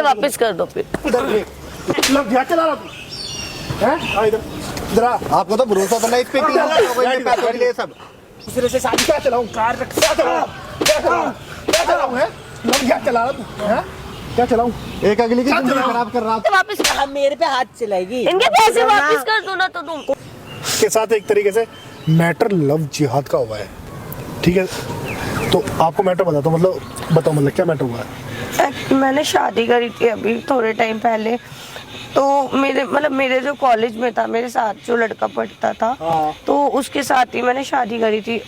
वापस कर दो फिर। इधर देख, लग गया चला रहा तू हैं? आ इधर इधर आ। आपको तो भरोसा था ना इस पे कि पैसे ले सब। दूसरे से शादी क्या चलाऊं? कार रख क्या चलाऊं हैं? लग गया चला रहा तू हैं? क्या चलाऊं? एक अगली की जिंदगी खराब कर रहा। वापस कर। मेरे पे हाथ चलाएगी। इनके पैसे वापस कर दो ना तो तुम। के साथ एक तरीके से मैटर लव जिहाद का हुआ है, ठीक है? तो आपको मैटर बताता हूँ, मतलब बताओ मतलब क्या मैटर हुआ है? मैंने शादी करी थी अभी थोड़े टाइम पहले। तो मेरे जो कॉलेज में था, मेरे साथ जो लड़का पढ़ता था, तो उसके साथ ही मैंने शादी करी थी।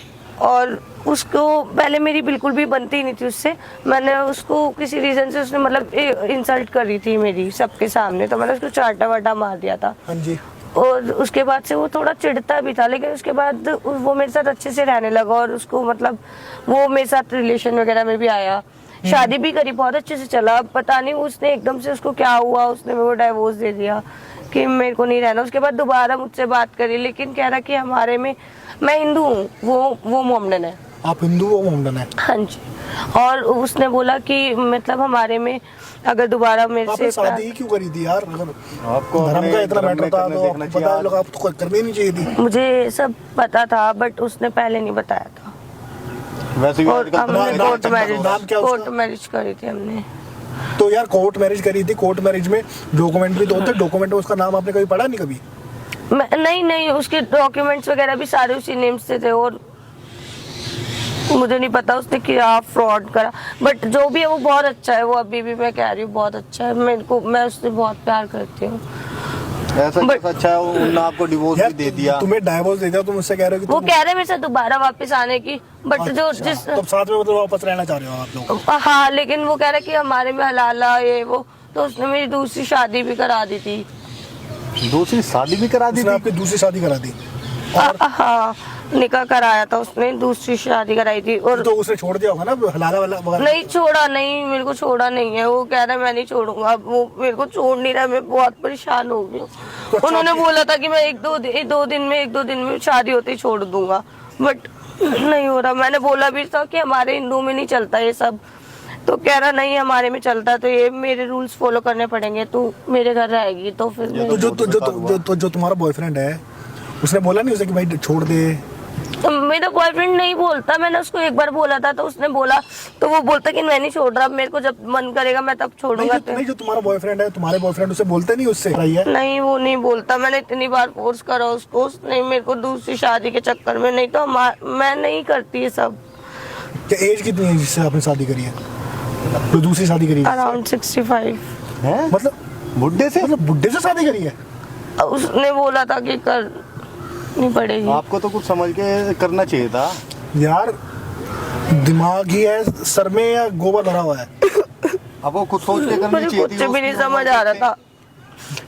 और उसको पहले मेरी बिल्कुल भी बनती ही नहीं थी उससे। मैंने उसको किसी रीजन से, उसने मतलब इंसल्ट करी थी मेरी सबके सामने, तो मैंने उसको चाटा वाटा मार दिया था। हाँ जी। और उसके बाद से वो थोड़ा चिढ़ता भी था, लेकिन उसके बाद वो मेरे साथ अच्छे से रहने लगा। और उसको मतलब वो मेरे साथ रिलेशन वगैरह में भी आया, शादी भी करी, बहुत अच्छे से चला। पता नहीं उसने एकदम से उसको क्या हुआ, उसने मेरे को डाइवोर्स दे दिया कि मेरे को नहीं रहना। उसके बाद दोबारा मुझसे बात करी, लेकिन कह रहा कि हमारे में, मैं हिंदू हूँ, वो मोमडन है। आप हिंदू वो मोमडन है? हाँ जी। और उसने बोला कि मतलब हमारे में अगर दोबारा मेरे से शादी ही क्यों करी थी यार? अगर आपको धर्म का इतना मैटर था तो आपको पता है, लोग आपको करनी नहीं चाहिए थी। मुझे सब पता था, बट उसने पहले नहीं बताया था। वैसे भी और हमने कोर्ट नाम मैरिज करी थी हमने। तो यार कोर्ट मैरिज करी थी, कोर्ट मैरिज में डॉक्यूमेंट भी तो होते, डॉक्यूमेंट में उसका नाम आपने कभी पढ़ा नहीं कभी? नहीं, उसके डॉक्यूमेंट्स वगैरह भी सारे उसी नेम से थे। और मुझे नहीं पता उसने क्या फ्रॉड करा, बट जो भी है वो बहुत अच्छा है। वो अभी भी मैं कह रही हूँ बहुत अच्छा है। मैं उससे बहुत प्यार करती हूँ। ऐसा अच्छा है उन्होंने आपको डिवोर्स भी दे दिया। तुम्हें डाइवोर्स दे दिया, तुम मुझसे कह रहे हो कि वो कह रहे हैं मेरे साथ दोबारा वापस आने की, बट अच्छा, जो जिस तो साथ में मतलब वापस रहना चाह रहे हो आप लोग? हाँ, लेकिन वो कह रहा है कि हमारे में हलाला ये वो। तो उसने मेरी दूसरी शादी भी करा दी थी। दूसरी शादी भी करा दी थी? आपकी दूसरी शादी करा दी? हाँ, निकाह कराया था उसने, दूसरी शादी कराई थी। और तो उसने छोड़ दिया होगा ना हलाला वाला वगैरह? नहीं छोड़ा, नहीं, मेरे को छोड़ा नहीं है। वो कह रहा है मैं नहीं छोड़ूंगा। वो मेरे को छोड़ नहीं रहा, मैं बहुत परेशान हो गई हूँ। उन्होंने बोला था कि मैं एक दो दिन में शादी होती छोड़ दूंगा, बट नहीं हो रहा। मैंने बोला भी था कि हमारे हिंदू में नहीं चलता ये सब, तो कह रहा नहीं हमारे में चलता, तो ये मेरे रूल्स फॉलो करने पड़ेंगे, तू मेरे घर रहेगी। तो फिर जो तुम्हारा बॉयफ्रेंड है उसने बोला नहीं उसे कि भाई छोड़ दे? मेरा बॉयफ्रेंड नहीं बोलता। मैंने उसको एक बार बोला था तो उसने बोला, तो वो बोलता कि मैं नहीं छोड़ रहा, मेरे को जब मन करेगा मैं तब छोड़ूंगा। नहीं, जो तुम्हारा बॉयफ्रेंड है, तुम्हारे बॉयफ्रेंड उसे बोलते नहीं उससे? नहीं, वो नहीं बोलता। मैंने इतनी बार फोर्स करा उसको, उसने मेरे को दूसरी शादी के चक्कर में। नहीं तो मैं नहीं करती ये सब। क्या एज कितनी है जिससे आपने शादी करी है, तो दूसरी शादी करी है? अराउंड 65 है। मतलब बुढ़े से? मतलब बुढ़े से शादी करी है? उसने बोला था कि कर नहीं पड़ेगी। आपको तो कुछ समझ के करना चाहिए था यार। दिमाग ही है सर में या गोबर भरा हुआ है? आपको कुछ सोच के करना चाहिए थी। कुछ भी नहीं समझ आ रहा था।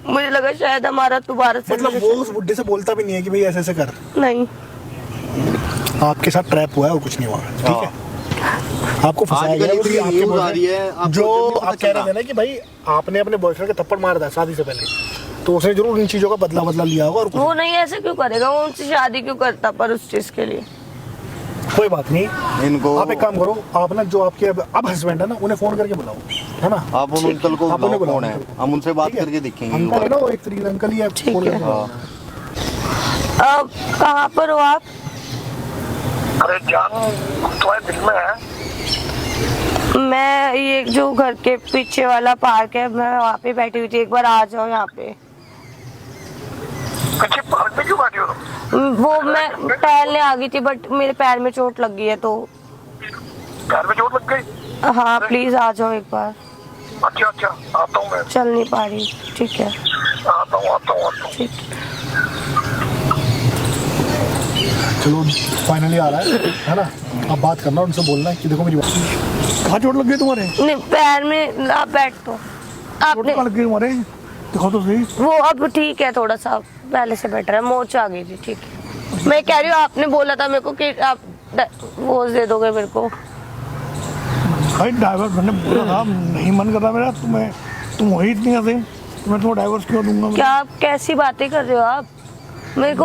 मुझे लगा शायद हमारा दोबारा से, मतलब वो उस बुढ़े से बोलता भी नहीं है कि भाई ऐसे ऐसे कर? नहीं, आपके साथ ट्रैप हुआ है, वो कुछ नहीं हुआ, ठीक है? आपको फंसाया गया है, जो आप कह रहे थे ना कि भाई आपने अपने बॉयफ्रेंड का थप्पड़ मारा था शादी से पहले, तो उसने जरूर इन चीजों का बदला लिया होगा। और वो नहीं ऐसे क्यों करेगा, वो उनसे शादी क्यों करता पर उस चीज के लिए? कोई बात नहीं, इनको आप एक काम करो, आप ना जो आपके अब हस्बैंड है ना, उन्हें फोन करके बुलाओ, है ना? आप उन अंकल को बुलाओ, कौन है, हम उनसे बात करके देखेंगे। अंकल है ना, वो एक तरीके से अंकल ही है। ठीक है। अब कहाँ पर हो आप? अरे जान तुम्हारे दिल में है। मैं ये जो घर के पीछे वाला पार्क है, मैं वहाँ पे बैठी हुई थी। एक बार आ जाओ यहाँ पे। पीछे पार्क में क्यों बैठी हो? वो मैं टहलने आ गई थी, बट मेरे पैर में चोट लग गई है। तो पैर में चोट लग गई? हाँ, प्लीज आ जाओ एक बार। अच्छा आता हूँ मैं। चल नहीं पा रही, ठीक है? आता हूँ। ठीक। चलो फाइनली आ रहा है ना? अब बात करना, उनसे बोलना कि देखो मेरी बात, कहाँ चोट लग गई तुम्हारे? नहीं, पैर में। आप बैठ तो। आपने लग गई तुम्हारे? दिखाओ तो सही। वो अब ठीक है, थोड़ा सा पहले से बेटर है, मोच आ गई थी। ठीक है, मैं कह रही हूँ आपने बोला था मेरे को कि आप वो दे दोगे मेरे को। भाई डाइवर्स मैंने बोला था, नहीं मन कर रहा मेरा। तुम वही इतनी हंसे, मैं तुम्हें डाइवर्स क्यों दूंगा? क्या आप कैसी बातें कर रहे हो आप? मेरे को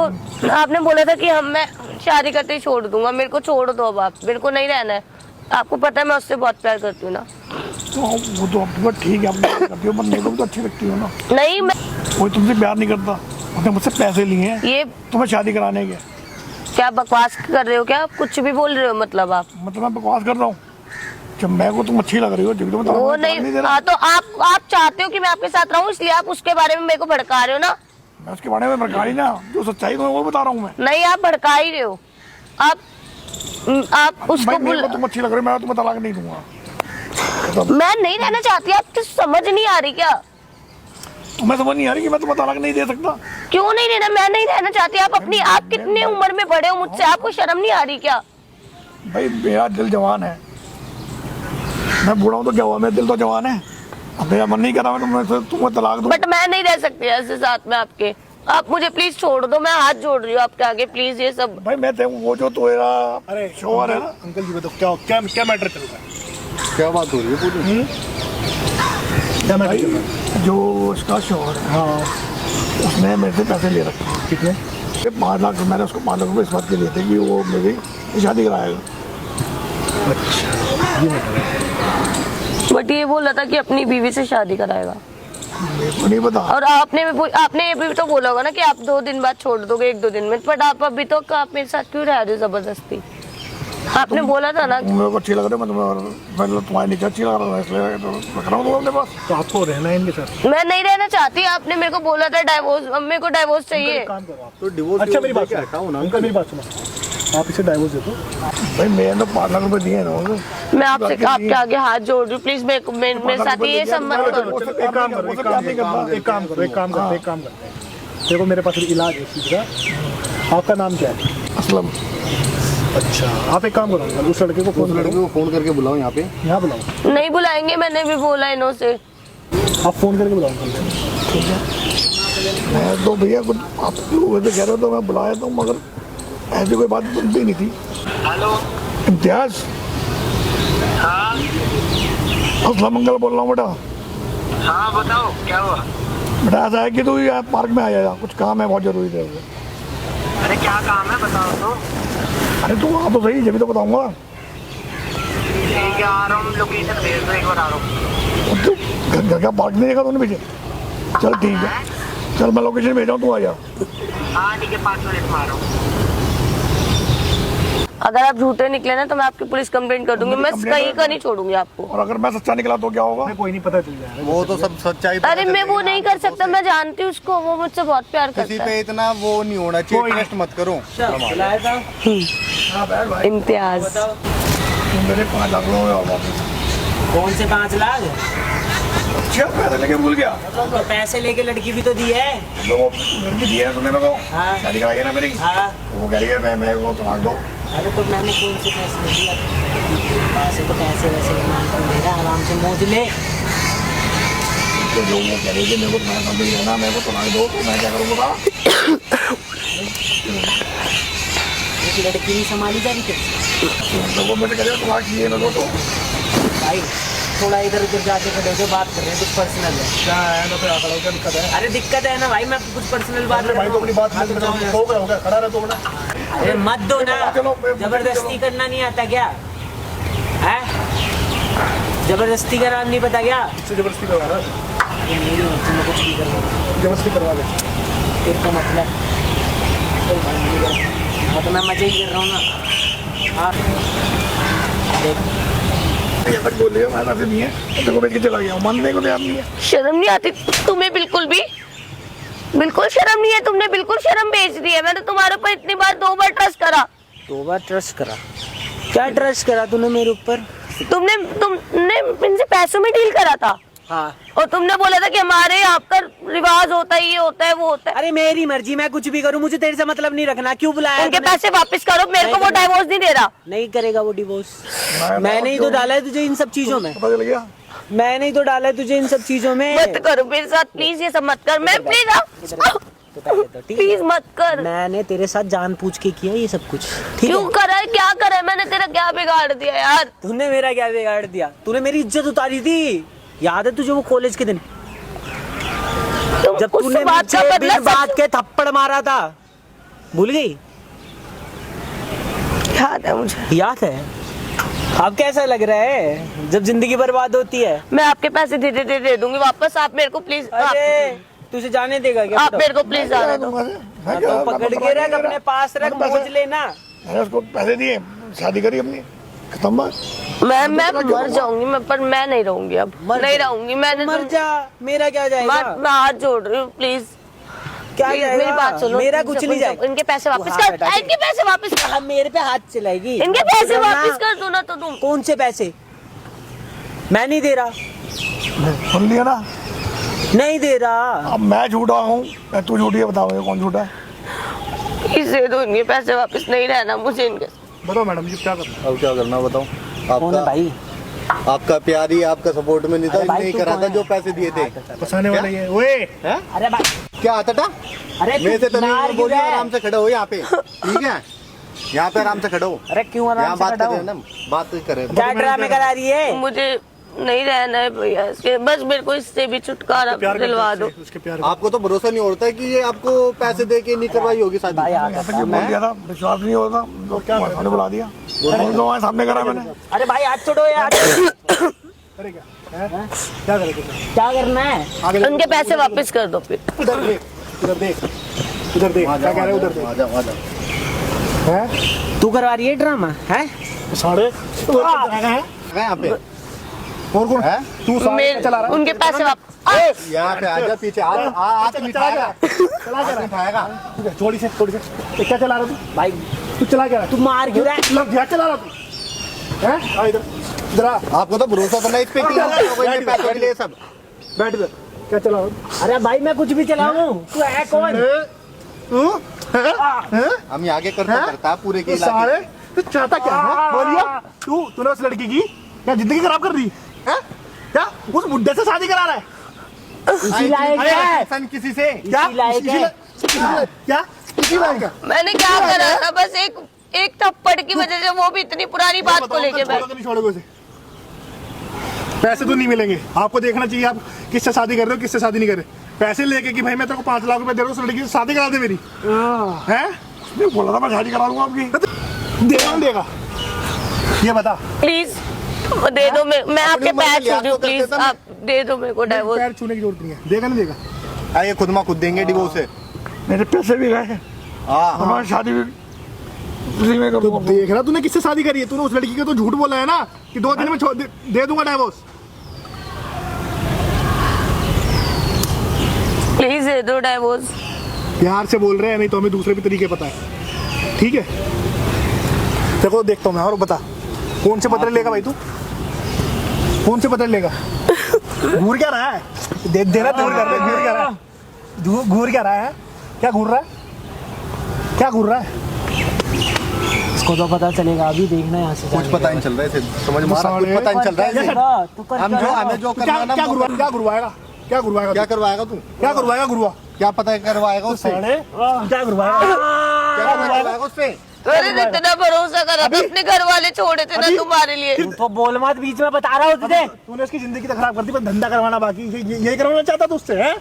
आपने बोला था कि मैं शादी करते ही छोड़ दूंगा। मेरे को छोड़ दो अब, आप मेरे को नहीं रहना है। आपको पता है मैं उससे बहुत प्यार करती हूँ ना। तो वो तो आपकी बात ठीक है, आप बात करती हो, पर मेरे को भी तो अच्छी लगती हो ना। नहीं मैं कोई तुमसे प्यार नहीं करता, उसने मुझसे पैसे लिए हैं ये तुम्हें शादी कराने के। क्या बकवास कर रहे हो क्या? आप कुछ भी बोल रहे हो मतलब आप? मतलब मैं बकवास कर रहा हूँ? जब मैं को तुम अच्छी लग रही हो जब तो मैं वो तलाक नहीं दे रहा। हाँ, तो आप चाहते हो कि मैं आपके साथ रहूं, इसलिए आप उसके बारे में मेरे को भड़का रहे हो ना। मैं उसके बारे में भड़का ही ना, जो सच्चाई तुम्हें वो बता रहा हूँ मैं। नहीं आप भड़का ही रहे हो। आप उसको भाई मेरे को तुम अच्छी लग रही हो, मैं तुम्हें तलाक नहीं दूंगा। मैं नहीं रहना चाहती, आपको समझ नहीं आ रही क्या? तुम्हें समझ नहीं आ रही कि मैं तुम्हें तलाक नहीं दे सकता? क्यों नहीं रहना? मैं नहीं रहना चाहती। आप कितने उम्र में बड़े हो मुझसे, आपको शर्म नहीं आ रही क्या? भाई मेरा दिल जवान है, मैं बूढ़ा हूँ तो क्या हुआ, मेरा दिल तो जवान है। अब मेरा मन नहीं कर रहा मैं तुम्हें तलाक दूं। बट मैं नहीं रह सकती ऐसे साथ में आपके। आप मुझे प्लीज छोड़ दो, मैं हाथ जोड़ रही हूँ आपके आगे, प्लीज। ये सब भाई मैं वो जो तेरा अरे शोहर है ना, अंकल जी बताओ क्या क्या क्या मैटर चल रहा है? क्या बात हो रही है पूरी? क्या मैटर भाई चल रहा है? जो उसका शोहर है हाँ उसने मेरे से पैसे ले रखे हैं। कितने? 5 लाख, मैंने उसको 5 लाख रुपये इस बात के लिए थे कि वो मेरी शादी कराएगा। अच्छा ये मैटर है। बट ये बोला था कि अपनी बीवी से शादी कराएगा, मेरे को नहीं पता। और आपने ये भी तो बोला होगा ना कि आप 2 दिन बाद छोड़ दोगे, 1-2 दिन में। बट आप अभी तो आप मेरे साथ क्यों रह रहे हो जबरदस्ती? आपने बोला था ना। मेरे को अच्छी लग रही है, मैं तुम्हारे नीचे अच्छी लग रहा है, इसलिए रख रहा हूँ तुम्हें अपने पास। तो आपको रहना है इनके साथ? मैं नहीं रहना चाहती, आपने मेरे को बोला था डाइवोर्स, अब मेरे को डाइवोर्स चाहिए। काम करो आप। तो डिवोर्स अच्छा मेरी बात क्या सुनो अंकल, मेरी बात सुनो, आप इसे डाइवोर्स दे दो। भाई मैंने तो 5 लाख रुपये दिए ना उसे। मैं आपके आगे हाथ जोड़ रही हूँ, प्लीज मेरे साथ ये सब मत करो। एक काम करो, देखो मेरे पास इलाज है इस चीज़ का। आपका नाम क्या है? असलम। अच्छा आप एक काम करो अंकल, उस लड़के को फोन करके बुलाओ यहाँ पे। यहाँ बुलाओ। नहीं बुलाएंगे, मैंने भी बोला इन्हों से। आप फोन करके बुलाओ अंकल। ठीक है, मैं तो भैया कुछ आप लोग ऐसे कह रहे हो तो मैं बुलाया था, मगर ऐसी कोई बात बनती नहीं थी। हेलो। इम्तियाज, हाँ असलम अंकल बोल रहा हूँ बेटा। हाँ बताओ क्या हुआ? बेटा ऐसा है कि तू यहाँ पार्क में आ जाएगा, कुछ काम है बहुत जरूरी है। अरे क्या काम है बताओ तो। अरे तू आ तो सही, जब भी तो बताऊंगा। ठीक है आ रहा हूँ, लोकेशन भेज दो, एक बार आ रहा हूँ। तू घर का पार्क नहीं देखा तूने पीछे? चल ठीक है, चल मैं लोकेशन भेजा हूँ, तू आ जा। हाँ ठीक है 5 मिनट में आ रहा हूँ। अगर आप झूठे निकले ना तो मैं आपकी पुलिस कंप्लेंट कर दूंगी। मैं कहीं का नहीं छोड़ूंगी आपको। और अगर मैं सच्चा निकला तो क्या होगा? कोई नहीं, पता चल जाएगा। वो तो सब सच्चाई पता अरे मैं वो चलेगी नहीं ना, कर सकता, मैं जानती हूँ उसको, वो मुझसे बहुत प्यार किसी करता है। पे इतना वो नहीं होना चाहिए, ट्रस्ट मत करो। हाँ बैठ भाई, इम्तियाज तू मेरे 5 लाख रुपये और वापस। कौन से 5 लाख? अच्छा पैसे लेके भूल गया तो पैसे लेके लड़की भी तो दी है। तो वो लड़की दी है तूने मेरे को, हाँ। शादी कराई है ना मेरी। हाँ वो कह रही है मैं वो तलाक दो। अरे तो मैंने कौन से पैसे दिया? पैसे तो पैसे वैसे दे रहा, आराम से मौज ले। तो जो वो कह रही है मेरे को तुम्हारे साथ नहीं रहना, मेरे को तलाक दो, तो मैं क्या करूँगा? एक लड़की नहीं संभाली जा रही थी। तो वो मुझे कह रही है तलाक चाहिए ना तो भाई थोड़ा इधर उधर जाके खड़े होकर बात कर रहे हैं, कुछ पर्सनल है। क्या है ना, फिर आकर क्या दिक्कत है? अरे दिक्कत है ना भाई, मैं कुछ पर्सनल बात कर भाई तो अपनी बात हाँ, तो जाओ यहाँ से। हो गया खड़ा रहा तो बना। अरे मत दो ना, चलो, जबरदस्ती करना नहीं आता क्या है? जबरदस्ती करना नहीं पता क्या? इससे जबरदस्ती करवा रहा है, ये मेरी मर्जी में कुछ नहीं करना। जबरदस्ती करवा दे। फिर का मतलब तो मैं मजे ही कर रहा हूँ ना। हाँ देख ये तक बोल लिया, मैं नहीं है, देखो मैं चला गया, मानने को तैयार नहीं है। शर्म नहीं आती तुम्हें? बिल्कुल भी बिल्कुल शर्म नहीं है। तुमने बिल्कुल शर्म बेच दी है। मैंने तुम्हारे ऊपर इतनी बार 2 बार ट्रस्ट करा। 2 बार ट्रस्ट करा? क्या ट्रस्ट करा तूने मेरे ऊपर? तुमने इनसे पैसों में डील करा था। हाँ और तुमने बोला था कि हमारे यहाँ का रिवाज होता है, ये होता है, वो होता है। अरे मेरी मर्जी, मैं कुछ भी करूँ, मुझे तेरे से मतलब नहीं रखना। क्यों बुलाया उनके तूने? पैसे वापस करो, मेरे को वो डाइवोर्स नहीं दे रहा। नहीं करेगा वो डिवोर्स। मैंने ही तो डाला है तुझे इन सब चीजों में। पता चल गया? मैंने ही तो डाला है तुझे इन सब चीजों में। मत करो मेरे साथ प्लीज, ये सब मत कर। मैं प्लीज मत कर। मैंने तेरे साथ जानबूझ के किया ये सब कुछ, ठीक क्यों है? करा है? क्या करा है? मैंने तेरा क्या बिगाड़ दिया यार? तूने मेरा क्या बिगाड़ दिया? तूने मेरी इज्जत उतारी थी, याद है तुझे वो कॉलेज के दिन जब तूने मुझे बिन बात के थप्पड़ मारा था? भूल गई? याद है मुझे। याद है? अब कैसा लग रहा है जब जिंदगी बर्बाद होती है? मैं आपके पैसे दे दूंगी वापस। आप मेरे को प्लीज, अरे तुझे जाने देगा क्या? आप मेरे को प्लीज जाने दो। मैं तो पकड़ के रख, अपने पास रख, पहुंच लेना। मैंने उसको पैसे दिए, शादी करी अपनी, खत्म बात। मैं मर जाऊंगी, पर मैं नहीं रहूंगी अब, नहीं रहूंगी। मैंने मर जा, मेरा क्या जाएगा? मैं हाथ जोड़ रही हूँ, प्लीज क्या प्लीज, जाएगा? मेरी बात सुनो। मेरा कुछ नहीं जाएगा। इनके पैसे वापस हाँ कर, बेटा, ठीक। इनके पैसे वापस कर। अब मेरे पे हाथ चलाएगी? इनके पैसे वापस कर दो ना तो तुम। कौन से पैसे? मैं नहीं दे रहा। सुन लिया ना, नहीं दे रहा। अब मैं झूठा हूँ या तू झूठी है? बताओ ये कौन झूठा है? प्लीज दे दो इनके पैसे वापस, नहीं रहना मुझे इनके। बताओ मैडम जी क्या करना? अब क्या करना बताओ? कौन है आपका भाई? आपका प्यार ही आपका सपोर्ट में नहीं था, अरे भाई, नहीं तू करा कौन था है? जो पैसे दिए थे। फंसाने वाला ये ओए। हैं? अरे भाई, क्या आता था? अरे मैं से तू तभी मार क्यों बोलिए रहा है? आराम से खड़े हो यहाँ पे, ठीक है? यहाँ पे आराम से खड़े हो। अरे क्यों यहाँ आराम से बात खड़ा कर रहे हूँ? हैं ना, बात कर रहे हैं। क्या ड्रामे करा रही है? मुझे नहीं रहना है भैया इसके, बस मेरे को इससे भी छुटकारा प्यार करते दिलवा हैं दो। उससे, उसके प्यार आपको तो भरोसा नहीं होता है कि ये आपको पैसे दे के नहीं करवाई होगी शादी। भाई आ यहाँ पे जो बोल दिया था, विश्वास नहीं होता तो क्या मैंने बुला दिया, तो वहाँ सामने करा मैंने। अरे भाई हाथ छोड़ो यार। करेगा हैं? क्या करेगा? क्या करना है? आगे देख, उनके पैसे वापस कर दो फिर। उधर देख, उधर देख, उधर देख, क्या कह रहे हो? उधर देख। आ जाओ आ जाओ। हैं? तू करवा रही है ड्रामा है? साढ़े यहाँ पे और कौन है? तू साढ़े मेरे चला रहा है? उनके पैसे वापस। यहाँ पे आजा, पीछे हाथ नहीं उठाएगा, चला क्या हाथ नहीं रहा उठाएगा। है? थोड़ी से ये क्या चला रहा तू? भाई तू चला क्या रहा तू मार क्यों रहा है? लग गया चला रहा तू हैं? आ इधर इधर आ, आपको तो भरोसा था ना इस पे कि पैसे के लिए सब। बैठ इधर। क्या चला रहा तू? अरे भाई मैं कुछ भी चलाऊं, तू है कौन? तू हैं? हम आगे करता है पूरे के तू सारे इलाके। तू चाहता क्या है? बोलिए तूने उस लड़की की क्या जिंदगी खराब कर दी है? क्या उस बुड्ढे से शादी करा रहा है? इसी लायक अरे है। सन किसी से क्या इसी लायक है। क्या इसी लायक है? मैंने क्या करा था? बस एक थप्पड़ की वजह से वो भी इतनी पुरानी बात को बताओ, लेके छोड़ोगे बैठ। नहीं छोड़ोगे उसे? पैसे तो नहीं मिलेंगे आपको, देखना चाहिए आप किससे शादी कर रहे हो किससे शादी नहीं कर रहे। पैसे लेके कि भाई मैं तेरे को 5 लाख रुपए दे रहा हूँ, उस लड़की से शादी करा दे मेरी हैं? नहीं बोला था मैं शादी करा दूंगा आपकी। देगा नहीं देगा ये बता। प्लीज दे दो, मैं आपके अपनी पैर मर्जी छू रही हूँ, तो प्लीज करते आप दे दो मेरे को डाइवोर्स। पैर छूने की जरूरत नहीं है। देगा नहीं देगा? ये खुद खुद देंगे डिवोर्स से। मेरे पैसे भी गए, हाँ मैं शादी भी उसी में तो करूंगा। देख रहा तूने किससे शादी करी है? तूने उस लड़की को तो झूठ बोला है ना कि 2 दिन में दे दूंगा डाइवोर्स। प्लीज दे दो डाइवोर्स। प्यार से बोल रहे हैं, नहीं तो हमें दूसरे भी तरीके पता है, ठीक है? देखो देखता हूँ मैं, और बता कौन से पत्र लेगा भाई तू? कौन से पत्र लेगा? घूर क्या रहा है? देना दूर कर रहे, घूर क्या रहा है? घूर क्या रहा है? क्या घूर रहा है? क्या घूर रहा है? इसको तो पता चलेगा, अभी देखना यहाँ से। कुछ पता नहीं चल रहा है, समझ मारा, कुछ पता नहीं चल रहा है इसे। हम जो हमें जो करना है ना क्या वो गुरवाएगा? क्या गुरवाएगा? क्या गुरवाएगा? क्या करवाएगा तू? क्या गुरवाएगा? गुरुआ क्या पता करवाएगा उससे? क्या गुरवाएगा? क्या करवाएगा उससे? अरे इतना भरोसा करा था, अपने घर वाले छोड़े थे ना तुम्हारे लिए। तू तो बोल मत, बीच में बता रहा हूँ तुझे। तूने उसकी जिंदगी तो खराब कर दी, बस धंधा करवाना बाकी। यही करवाना चाहता था उससे? हैं?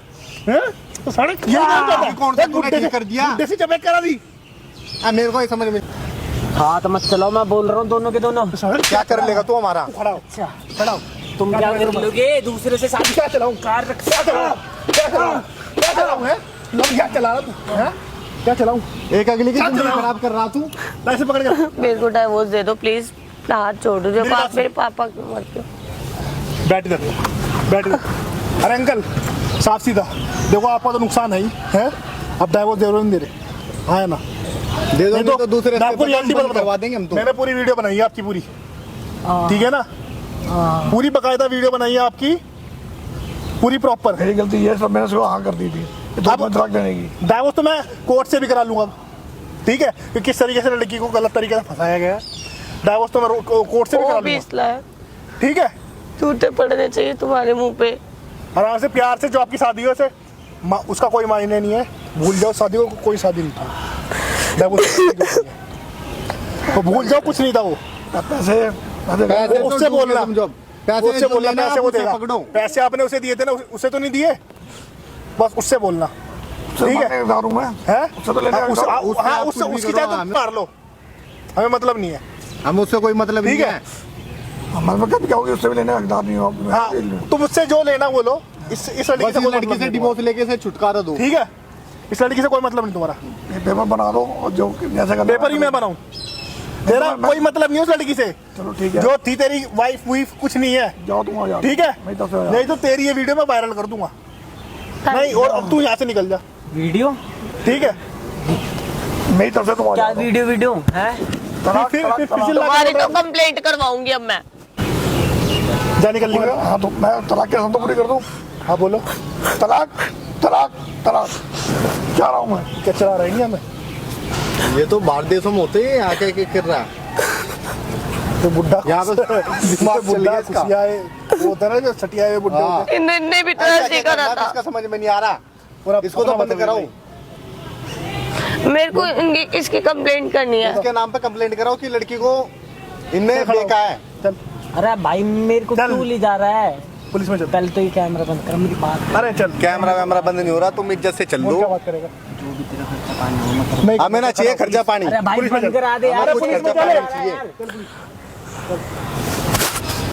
तो साढ़े यही करवाना चाहता था। कौन सा तूने ठीक कर दिया? बुड्ढे से चपेट करा दी। मेरे को ये समझ में हाँ तो मत चलो, मैं बोल रहा हूँ दोनों के दोनों। क्या कर लेगा तू हमारा? खड़ा हो, अच्छा खड़ा हो। तुम क्या कर लोगे? दूसरे से शादी क्या चलाऊं? कार रख। क्या चलाऊं? क्या चलाऊं? क्या चलाऊं? हैं? लोग क्या चला रहा तू? हैं? क्या चलाऊं? एक अगली की क्या जिंदगी चलाऊं? खराब कर रहा तू। पैसे पकड़ कर मेरे को डाइवोर्स दे दो प्लीज, हाथ छोड़ दो। देखो मेरी आप बात मेरे पापा क्यों मरते हो? बैठ इधर, बैठ इधर। अरे अंकल साफ सीधा देखो, आपका तो नुकसान है ही है। अब डाइवोर्स दे रहे नहीं दे रहे? आया ना दे दो, नहीं नहीं तो दूसरे मैं आपको रियलिटी बंद बता करवा देंगे हम तो। मैंने पूरी वीडियो बनाई है आपकी पूरी, ठीक है ना? पूरी बकायदा वीडियो बनाई है आपकी पूरी प्रॉपर। मेरी गलती ये सब मैंने उसको हाँ कर दी थी, अब तलाक देने की। डाइवोर्स तो मैं कोर्ट से भी करा लूंगा, ठीक है? कि किस तरीके से लड़की को गलत तरीके से फंसाया गया है, डाइवोर्स तो मैं कोर्ट से भी करा वो भी लूंगा, इसला है, ठीक है? जूते पड़ने चाहिए तुम्हारे मुंह पे। आराम से प्यार से जो आपकी शादी हो से उसका कोई मायने नहीं है, भूल जाओ शादी को, कोई शादी नहीं था। डाइवोर्स तो भूल जाओ, कुछ नहीं था वो। पैसे पैसे तो उससे बोलना, समझो। उससे बोलना लेना पैसे वो उससे देगा। पकड़ो। पैसे आपने उसे दिए थे ना, उसे तो नहीं दिए, बस उससे बोलना, ठीक है? दारू में हैं? उससे तो लेने हाँ, का दारू। उससे आप कुछ भी उसकी करो, चाहे तो हमें- मार लो, हमें मतलब नहीं है, हम उससे कोई मतलब ठीक नहीं है? है। मैं कभी क्या होगी उससे भी लेने का हकदार नहीं हो आप। हाँ तुम मुझसे जो लेना वो लो, इस लड़की बस से इस कोई लड़की मतलब से नहीं डिवोर्स लेके से छुटकारा दो। ठीक है, इस लड़की से कोई मतलब नहीं तुम्हारा। ये पेपर बना दो और जो जैसे करना पेपर ही मैं बनाऊं, तेरा कोई मतलब नहीं है उस लड़की से। चलो ठीक है, जो थी तेरी वाइफ वुइफ कुछ नहीं है, जाओ तुम आ जाओ। ठीक है, मैं तब से आ जाओ। नहीं तो तेरी ये वीडियो मैं वायरल कर दूंगा। नहीं और अब तू यहाँ से निकल जा, वीडियो ठीक है। मेरी तरफ से तुम आ क्या जाओ। वीडियो है? तलाक, फिर तलाक, तलाक। चिल्ला के तुम्हारी बोल तो रहा है। कंप्लेंट करवाऊंगी अब मैं। जा निकल निकल। हाँ तो मैं तलाक के तो पूरी कर दूँ। हाँ बोलो, तलाक तलाक तलाक क्या रहा हूँ मैं। क्या चला रहे हैं हमें? ये तो बाहर देशों में होते हैं, यहाँ क्या कर रहा है। तो बुढ़ा यहाँ पे दिमाग चल बुढ़ा गया इसका। खुशिया है, वो होता है ना जो सटिया हुए बुढ़े हाँ। होते इन्हें भी तो ऐसा ऐसे क्या ही करना करा है, था। इसका समझ में नहीं आ रहा। हैं। और अब इसको तो अपना बंद मतलब कराओ, नहीं। मेरे को इनकी इसकी कंप्लेंट करनी है। इसके नाम पे कंप्लेंट कराओ कि लड़की को इनने बेका है। चल अरे भाई मेरे को चल। क्यों ले जा रहा है? पुलिस में चल। पहले तो ये कैमरा बंद कर, मेरी बात। अरे चल, कैमरा वैमरा बंद नहीं हो रहा, तुम इज्जत से चल बोल लो। क्या बात करेगा? जो भी तेरा खर्चा पानी हो मत कर। नहीं, हमें ना चाहिए खर्चा पानी। अरे भाई पुलिस में बंद चल। करा दे यार। हमें कुछ पुलिस में खर्चा चले। पानी चाहिए।